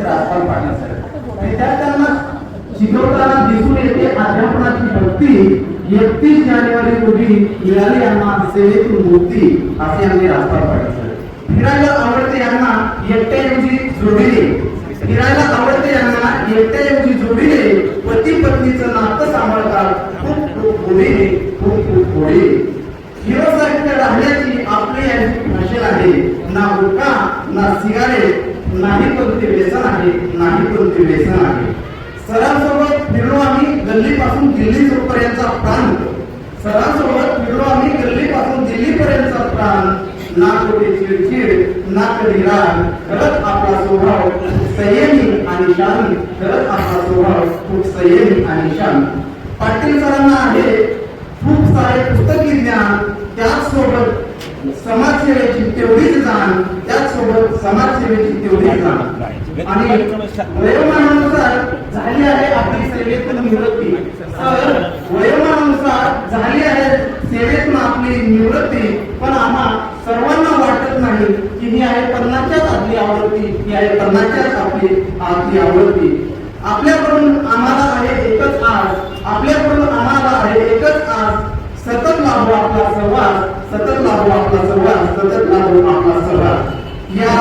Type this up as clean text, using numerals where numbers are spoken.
राजपाल पाटील साहेब. विद्यार्थ्यांना शिकवताना दिसून येते अध्यापनाची भक्ती. 31 जानेवारी रोजी मिळाली यांना सेवेतून मुक्ती, असे आम्ही राजपाल पाटील साहेब. फिरायला आवडते यांना एकट्याऐवजी जोडीने, फिरायला आवडते यांना एकट्याऐवजी जोडीने, पती पत्नीचं नातं सांभाळतात खूप खूप गोडीने, खूप खूप गोडीने. हिरोसारख्या राहण्याची आपली यांची भाषण आहे. ना गुटखा ना सिगारेट, नाही कोणते व्यसन आहे, नाही कोणते व्यसन आहे. सरांसोबत फिरलो आम्ही गल्लीपासून दिल्ली पर्यंतचा प्राण, सरांसोबत फिरलो आम्ही गल्लीपासून दिल्लीपर्यंतचा प्राण. ना कोणी चिडचिड ना कधी राग, खरंच आपला स्वभाव संयमी आणि शांत, खरंच आपला स्वभाव खूप संयमी आणि शांत. पाटील सरांना आहे खूप सारे पुस्तकी ज्ञान, त्याचसोबत समाजसेवेची तेवढीच जाण, त्याचसोबत समाजसेवेची तेवढीच जाण. आणि वयोमानानुसार झाली आहे आपली सेवेतून निवृत्ती. वयोमानानुसार झाली आहे सेवेतून आपली निवृत्ती, पण आम्हा सर्वांना वाटत नाही की ही आहे 50च्याच आपली आवृत्ती, ही आहे 50च्याच आपली आवृत्ती. आपल्याकडून आम्हाला आहे एकच आज, आपल्याकडून आम्हाला आहे एकच आज. सतत लाभो आपला सहवास, सतत लाभो आपला सहवास, सतत लाभो आपला सहवास. या